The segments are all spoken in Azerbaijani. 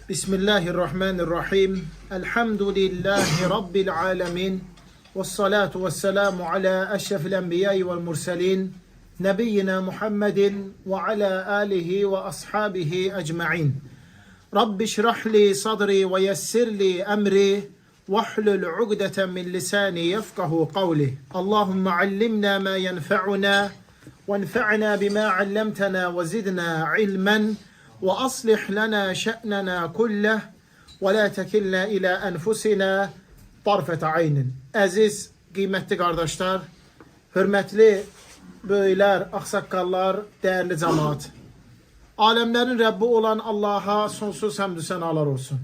Bismillahirrahmanirrahim. Elhamdülillahi Rabbil alemin. Vessalatu vesselamu ala eşrefil enbiyayı vel murselin. Nebiyyina Muhammedin ve ala alihi ve ashabihi ecma'in. Rabbi şrahli sadri ve yessirli emri. Vahlul ugdeten min lisani yefkahu kavli. Allahümme allimna ma yenfa'una. Venfa'na bima allamtana ve zidna ilmen. وأصلح لنا شأننا كله ولا تكلنا إلى أنفسنا طرفة عين. Aziz, kıymetli kardeşler, hürmetli beyler, aksakallar, değerli cemaat. Alemlerin Rabbi olan Allah'a sonsuz hamdü senalar olsun.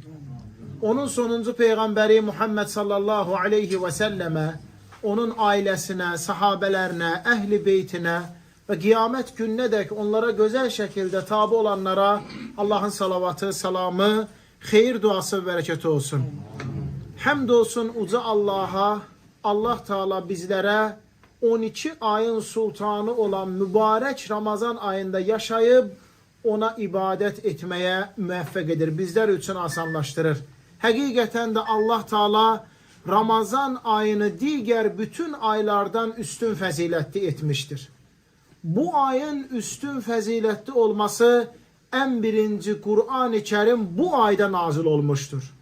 Onun sonuncu peygamberi Muhammed sallallahu aleyhi ve selleme, onun ailesine, sahabelerine, ehli beytine ve kıyamet gününe dek onlara güzel şekilde tabi olanlara Allah'ın salavatı, selamı, hayır duası ve bereketi olsun. Hamdolsun uca Allah'a, Allah Teala bizlere 12 ayın sultanı olan mübarek Ramazan ayında yaşayıp ona ibadet etmeye müvaffak edir. Bizler için asanlaştırır. Hakikaten de Allah Teala Ramazan ayını diğer bütün aylardan üstün faziletli etmiştir. Bu ayın üstün faziletli olması en birinci Kur'an-ı Kerim bu ayda nazil olmuştur.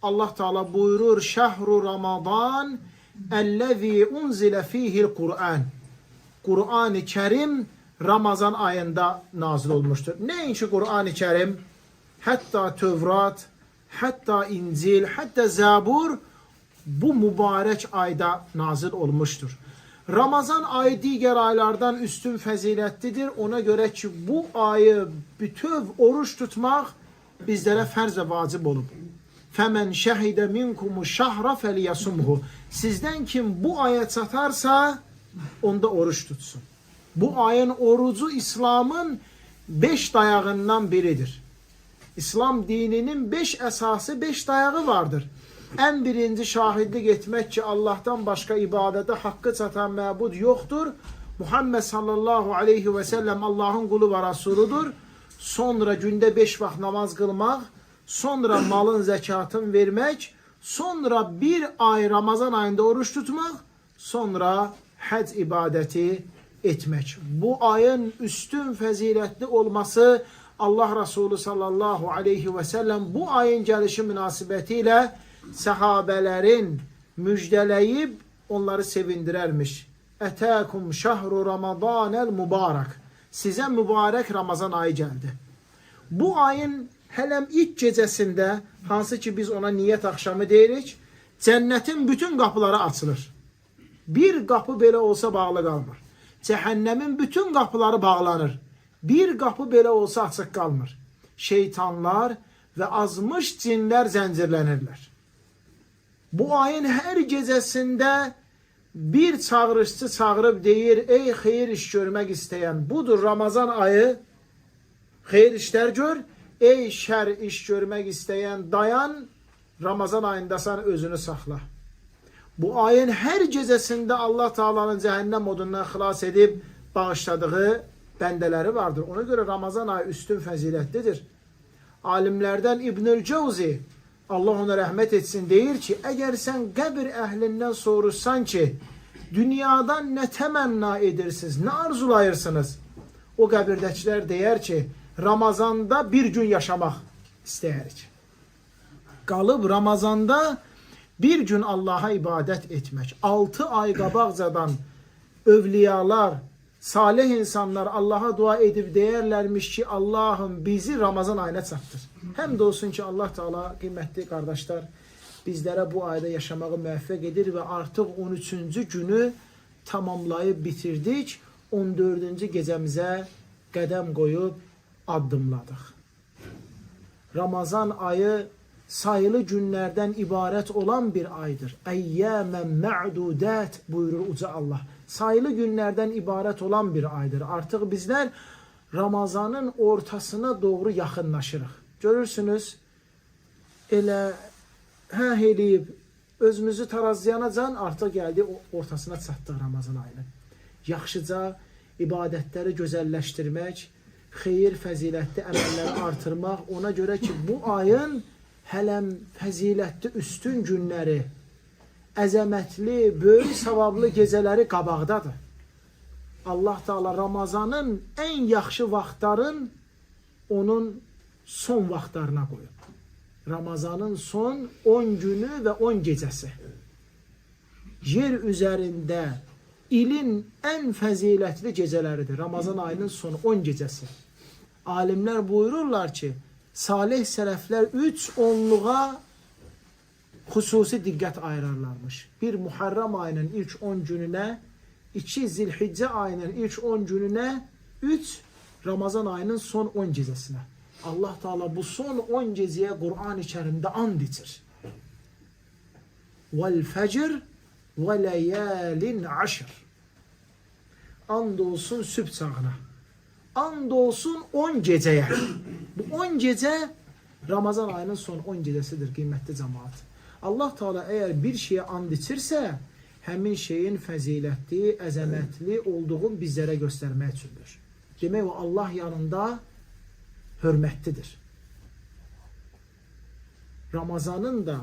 Allah Teala buyurur: "Şehru Ramazan ellezî unzile fîhil Kur'an." Kur'an-ı Kerim Ramazan ayında nazil olmuştur. Neymiş Kur'an-ı Kerim? Hatta Tevrat, hatta İncil, hatta Zabur bu mübarek ayda nazil olmuştur. Ramazan ayı diğer aylardan üstün faziletlidir. Ona göre ki bu ayı bütün oruç tutmak bizlere farz ve vacip olup. Femen şehide minkumu şahra feliyasumhu. Sizden kim bu aya çatarsa onda oruç tutsun. Bu ayın orucu İslam'ın 5 dayağından biridir. İslam dininin 5 esası, 5 dayağı vardır. En birinci şahitlik etmek ki Allah'tan başka ibadete hakkı çatan mabud yoktur. Muhammed sallallahu aleyhi ve sellem Allah'ın kulu ve Resuludur. Sonra günde 5 vakit namaz kılmak, sonra malın zekatını vermek, sonra bir ay Ramazan ayında oruç tutmak, sonra hac ibadeti etmek. Bu ayın üstün faziletli olması Allah Resulü sallallahu aleyhi ve sellem bu ayın gelişi münasebetiyle sahabelerin müjdeleyip onları sevindirermiş. Etâkum şahru ramazanel mübarek. Size mübarek Ramazan ayı geldi. Bu ayın helem ilk gecesinde, hansı ki biz ona niyet akşamı deyirik, cennetin bütün kapıları açılır. Bir kapı belə olsa bağlı kalmır. Cehennemin bütün kapıları bağlanır. Bir kapı belə olsa açık kalmır. Şeytanlar ve azmış cinler zincirlenirler. Bu ayın her gecesinde bir çağrışçı çağırıp deyir: ey hayır iş görmek isteyen, budur Ramazan ayı, hayır işler gör. Ey şer iş görmek isteyen, dayan, Ramazan ayındasan özünü sakla. Bu ayın her gecesinde Allah Teala'nın cehennem odundan xilas edip bağışladığı bendeleri vardır. Ona göre Ramazan ayı üstün faziletlidir. Alimlerden İbnül Cevzi, Allah ona rahmet etsin, deyir ki eğer sen kabir ehlinden soruşsan ki dünyadan ne temenna edirsiniz, ne arzulayırsınız? O kabirdekiler deyər ki Ramazanda bir gün yaşamak isteyirik. Kalıp Ramazanda bir gün Allah'a ibadet etmek. 6 ay qabaqcadan övliyalar, salih insanlar Allah'a dua edip deyərlərmiş ki Allah'ım bizi Ramazan ayına çatdır. Hem de olsun ki Allah Teala, kıymetli kardeşler, bizlere bu ayda yaşamağı müvaffak edir ve artık 13. günü tamamlayıp bitirdik. 14. gecemize qədəm koyup addımladık. Ramazan ayı sayılı günlerden ibaret olan bir aydır. Eyyâmen me'dudat buyurur uca Allah. Sayılı günlerden ibaret olan bir aydır. Artık bizler Ramazanın ortasına doğru yaxınlaşırıq. Görürsünüz, elə eləyib özümüzü tarazlayanacan artıq gəldi ortasına çatdıq Ramazan ayının. Yaxşıca ibadətləri gözəlləşdirmək, xeyir, fəzilətli əməlləri artırmaq. Ona görə ki, bu ayın hələm fəzilətli üstün günləri, əzəmətli, böyük savablı gecələri qabaqdadır. Allah Teala Ramazanın ən yaxşı vaxtların onun son vaxtlarına qoyub. Ramazanın son 10 günü və 10 gecəsi. Yer üzərində ilin ən fəzilətli gecələridir. Ramazan ayının son 10 gecəsi. Alimlər buyururlar ki, salih sələflər 3 onluğa xüsusi diqqət ayırarlarmış. Bir Muharram ayının ilk 10 gününə, 2 Zilhiccə ayının ilk 10 gününə, 3 Ramazan ayının son 10 gecəsinə. Allah Teala bu son 10 gecəyə Qur'an-ı Kərimdə and içir. Vel fecr ve leyalin aşr. And olsun sübh çağına. And olsun 10 gecəyə. Bu 10 gecə Ramazan ayının son 10 gecəsidir qiymətli cemaat. Allah Teala eğer bir şeye and içirsə, həmin şeyin fəzilətli, əzəmətli olduğunu bizlərə göstərmək üçündür. Demək o Allah yanında hörmətlidir. Ramazanın da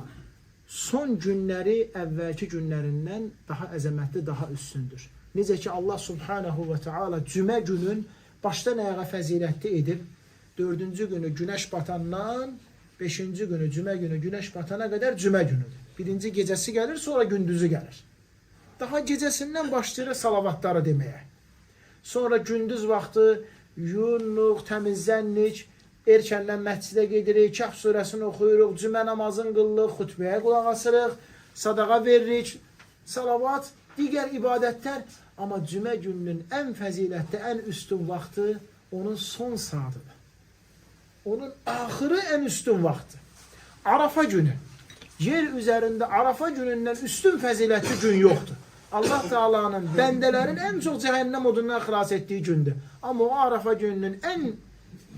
son günləri əvvəlki günlərindən daha əzəmətli, daha üstündür. Necə ki Allah Subhanahu ve Teala cümə günün başdan ayağa fəzilətli edib, 4-cü günü günəş batandan 5-ci günü cümə günü günəş batana qədər cümə günüdür. Birinci gecəsi gəlir, sonra gündüzü gəlir. Daha gecəsindən başlayır salavatları deməyə. Sonra gündüz vaxtı yuyunuq, təmizlənnik, erkəndən məscidə gedirik, Kəhf surəsini oxuyuruq, cümə namazını qıllıq, xutbəyə qulaq asırıq, sadaqa veririk, salavat, digər ibadətlər. Amma cümə gününün ən fəzilətli, ən üstün vaxtı onun son saatıdır. Onun axırı ən üstün vaxtı. Arafa günü. Yer üzərində Arafa günündən üstün fəzilətli gün yoxdur. Allah Teala'nın bəndələrin ən çox cəhənnəm odundan xilas etdiyi gündür. Amma o Arafa gününün ən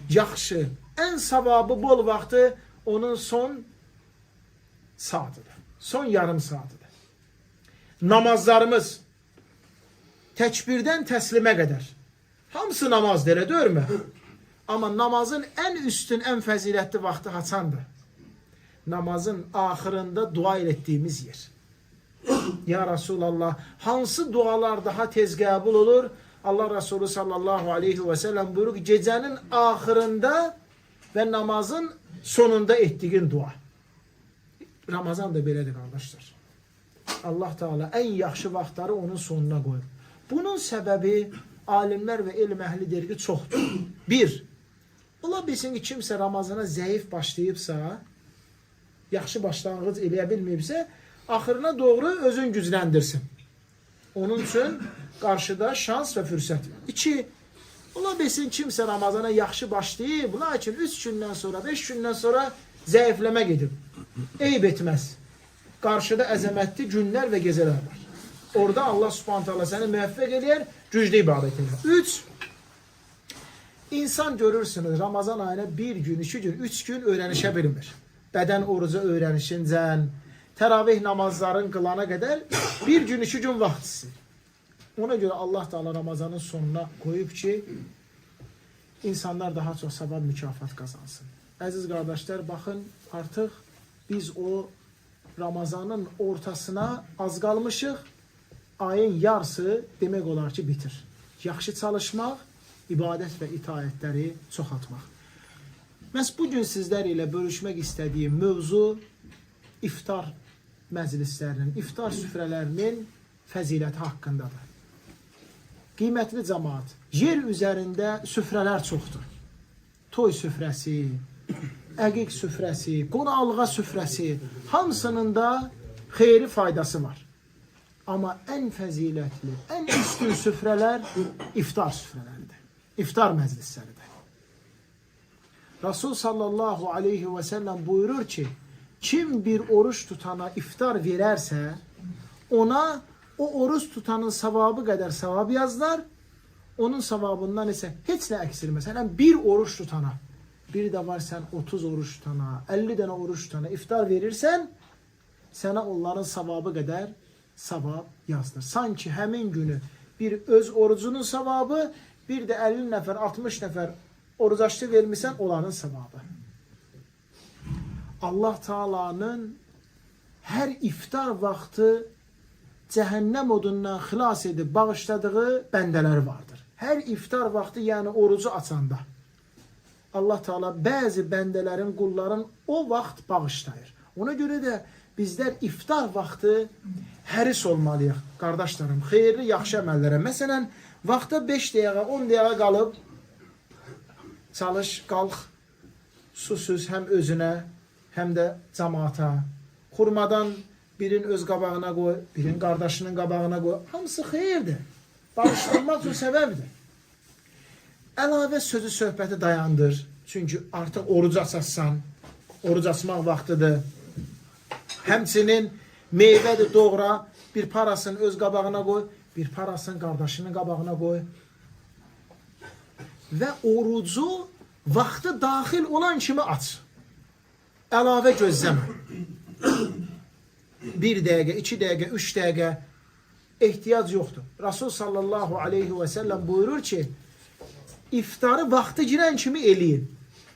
yaxşı, ən savabı bol vaxtı onun son saatıdır. Son yarım saatıdır. Namazlarımız təkbirdən təslimə qədər. Hamısı namazdır, elə deyilmi? Amma namazın ən üstün, ən fəzilətli vaxtı haçandır? Namazın axırında dua etdiyimiz yer. Ya Resulallah, hansı dualar daha tez qəbul olur? Allah Resulü sallallahu aleyhi ve sellem buyurur ki, gecənin axırında və namazın sonunda etdiyin dua. Ramazan da belədir, qardaşlar. Allah Teala ən yaxşı vaxtları onun sonuna qoyur. Bunun səbəbi alimlər və elm əhli deyir ki, çoxdur. Bir, ola bilsin ki, kimsə Ramazana zəif başlayıbsa, yaxşı başlanğıc eləyə bilməyibsə, axırına doğru özün gücləndirsin. Onun üçün qarşıda şans və fürsət var. 2, ola bilsin kimsə Ramazana yaxşı başlayıb, lakin 3 gündən sonra, 5 gündən sonra zəifləmə gedib. Eyb etməz. Qarşıda əzəmətli günlər və gecələr var. Orada Allah Subhanahu Taala səni müvəffəq eləyər, güclü ibadət edir. 3, insan görürsünüz Ramazan ayına 1 gün, 2 gün, 3 gün öyrənişə bilmir. Bədən oruca öyrənişincən, təravih namazların qılana qədər 1 gün, 2 gün vaxt istəyir. Ona görə Allah Teala Ramazanın sonuna qoyub ki, insanlar daha çox savab mükafat qazansın. Əziz qardaşlar, baxın, artıq biz o Ramazanın ortasına az qalmışıq, ayın yarısı demək olar ki, bitir. Yaxşı çalışmaq, ibadət və itaətləri çoxaltmaq. Məhz bugün sizlər ilə bölüşmək istədiyim mövzu iftar məclislərinin, iftar süfrələrinin fəziləti haqqındadır. Qiymətli cəmaat, yer üzərində süfrələr çoxdur. Toy süfrəsi, əqiq süfrəsi, qonaqlığa süfrəsi, hamısının da xeyri faydası var. Amma ən fəzilətli, ən üstün süfrələr iftar süfrələridir. İftar məclisləridir. Rasul sallallahu aleyhi ve sellem buyurur ki, kim bir oruç tutana iftar verərsə, ona o oruç tutanın savabı qədər savab yazlar, onun savabından isə heç nə eksilməz. Hələn bir oruç tutana, bir də var sən 30 oruç tutana, 50 dənə oruç tutana iftar verirsən, sənə onların savabı qədər savab yazdır. Sanki həmin günü bir öz orucunun savabı, bir də 50 nəfər, 60 nəfər oruc açdı vermirsən, onların savabı. Allah Taala'nın hər iftar vaxtı cəhənnəm odundan xilas edib bağışladığı bəndələri vardır. Hər iftar vaxtı, yəni orucu açanda Allah Taala bəzi bəndələrin, qulların o vaxt bağışlayır. Ona görə də bizlər iftar vaxtı həris olmalıyıq, qardaşlarım, xeyirli, yaxşı əməllərə. Məsələn, vaxta 5 dəqiqə, 10 dəqiqə qalıb, çalış, qalx, susuz həm özünə, həm də cəmaata. Xurmadan birin öz qabağına qoy, birin qardaşının qabağına qoy. Hamısı xeyirdir. Bağışlanmaq üçün səbəbdir. Əlavə sözü söhbəti dayandır. Çünki artıq oruc açarsan, oruc açmaq vaxtıdır. Həmçinin meyvədir, doğra, bir parasını öz qabağına qoy, bir parasını qardaşının qabağına qoy. Və orucu vaxtı daxil olan kimi aç. Əlavə gözləmə. 1 dəqiqə, 2 dəqiqə, 3 dəqiqə ehtiyac yoxdur. Rasul sallallahu aleyhi və səlləm buyurur ki, iftarı vaxtı girən kimi eləyin.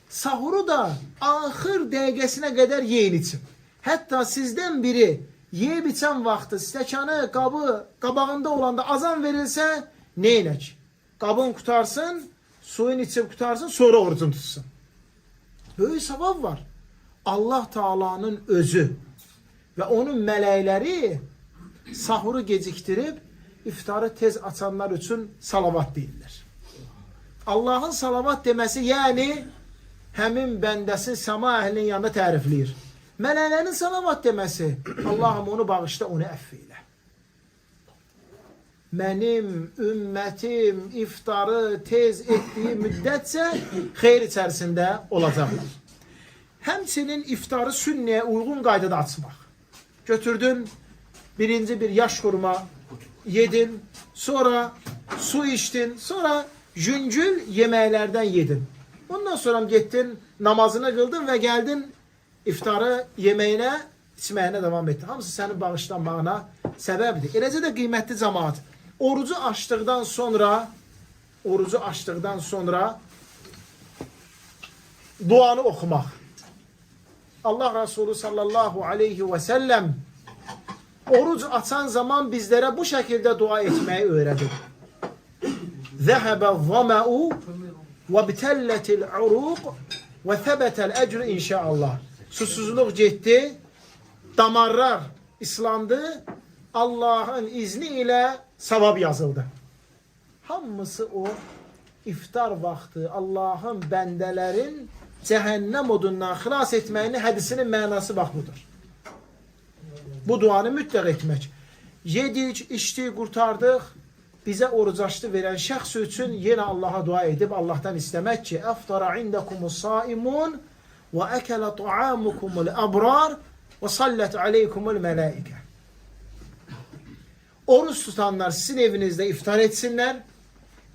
Sahuru da axır dəqiqəsinə qədər yeyin için. Hətta sizdən biri yeyib içən vaxtı stəkanı, qabı qabağında olanda azan verilsə, neynək? Qabın qutarsın, suyun içib qutarsın, sonra orucun tutsun. Böyük savab var. Allah Taala'nın özü və onun mələkləri sahuru gecikdirib, iftarı tez açanlar üçün salavat deyirlər. Allahın salavat deməsi, yəni həmin bəndəsi səma əhlinin yanında tərifləyir. Mələklərin salavat deməsi, Allahım onu bağışla, onu əff elə. Mənim ümmətim iftarı tez etdiyi müddətcə xeyr içərisində olacaqlar. Həmçinin iftarı sünnəyə uyğun qaydada açmaq. Götürdün, birinci bir yaş xurma yedin, sonra su içdin, sonra yüngül yeməklərdən yedin. Ondan sonra getdin, namazını qıldın və gəldin, iftarı yeməyinə, içməyinə devam etdin. Hamısı sənin bağışlanmağına səbəbdir. Eləcə də qiymətli cəmaat, orucu açdıqdan sonra duanı oxumaq. Allah Resulü sallallahu aleyhi və səlləm oruc açan zaman bizlərə bu şəkildə dua etməyi öyrədir. Zəhəbə zəməu və bitəllətil uruq və thəbətəl əcr inşaallah. Susuzluq getdi, damarlar islandı, Allahın izni ilə savab yazıldı. Hamısı o iftar vaxtı Allahın bəndələrin cəhənnəm odundan xilas etməyinin hədisinin mənası bax budur. Bu duanı mütləq etmək. Yedik, içdik, qurtardıq. Bizə oruc açdı verən şəxs üçün yenə Allaha dua edib Allahdan istəmək ki, əftara indəkumus saimun və əkələ tuamukumul əbrar və sallət aleykumul mələikə. Oruç tutanlar sizin evinizdə iftar etsinlər,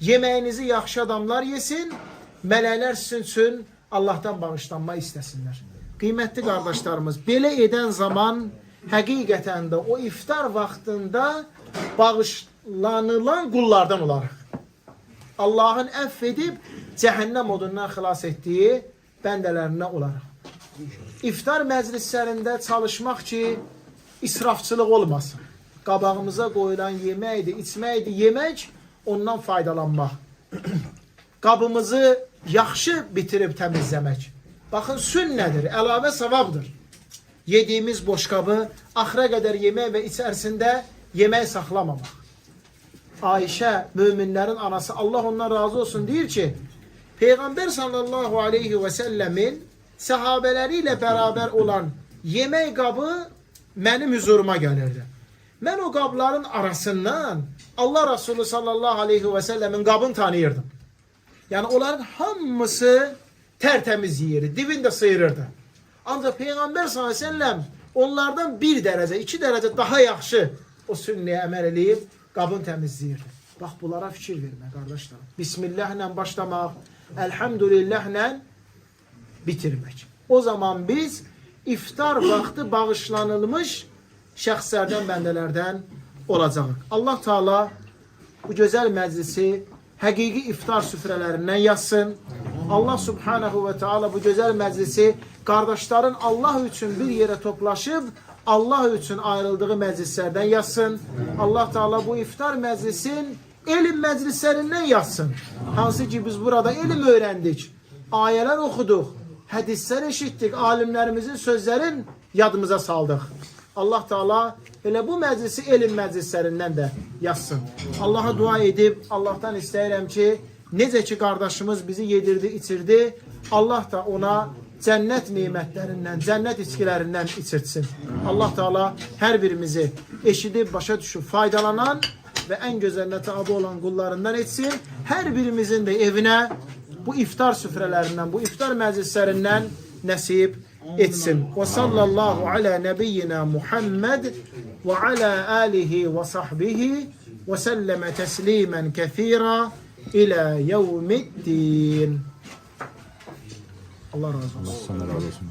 yeməyinizi yaxşı adamlar yesin, mələklər sizin üçün Allahdan bağışlanma istəsinlər. Qiymətli qardaşlarımız, belə edən zaman həqiqətən də o iftar vaxtında bağışlanılan qullardan olarıq. Allahın əff edib cəhənnəm odundan xilas etdiyi bəndələrindən olarıq. İftar məclislərində çalışmaq ki, israfçılıq olmasın. Qabağımıza qoyulan yeməkdir, içməkdir, yemək, ondan faydalanmaq. Qabımızı yaxşı bitirib təmizləmək. Baxın, sünnədir, əlavə savabdır. Yediyimiz boşqabı axıra qədər yemək və içərisində yemək saxlamamaq. Ayşə, möminlərin anası, Allah ondan razı olsun, deyir ki, Peyğəmbər sallallahu aleyhi və səlləmin səhabələri ilə bərabər olan yemək qabı mənim hüzuruma gəlirdi. Mən o qabların arasından Allah Resulü sallallahu aleyhi və səlləmin qabını tanıyırdım. Yəni onların hamısı tərtəmiz yeri, dibini də sıyırırdı. Ancaq Peyğəmbər sallallahu aleyhi və səlləm onlardan 1 dərəcə, 2 dərəcə daha yaxşı o sünnəyə əməl eləyib qabını təmizləyirdi. Bax, bunlara fikir vermək, qardaşlar. Bismillahlə başlamaq, elhamdülillahlə bitirmək. O zaman biz iftar vaxtı bağışlanılmış şəxslərdən, bəndələrdən olacaq. Allah Taala bu gözəl məclisi həqiqi iftar süfrələrindən yazsın. Allah subhanahu ve teala bu güzel meclisi kardeşlerin Allah için bir yere toplaşıp Allah için ayrıldığı meclislerden yazsın. Allah Teala bu iftar meclisin ilim meclislerinden yazsın. Hansı ki biz burada ilim öğrendik. Ayeler okuduk. Hadisler işittik. Alimlerimizin sözlerin yadımıza saldık. Allah Teala elə bu meclisi ilim meclislerinden de yazsın. Allah'a dua edip Allah'tan istəyirəm ki necə ki kardeşimiz bizi yedirdi, içirdi. Allah da ona cennet nimetlerinden, cennet içkilerinden içirtsin. Allah Teala her birimizi eşidip başa düşüp faydalanan ve en güzeline tabi olan kullarından etsin. Her birimizin de evine bu iftar süfrelerinden, bu iftar meclislerinden nasip etsin. Ve sallallahu ala nebiyyina Muhammed ve ala alihi ve sahbihi ve selleme teslimen kethira ila yevmiddin. Allah razı olsun. Allah razı olsun.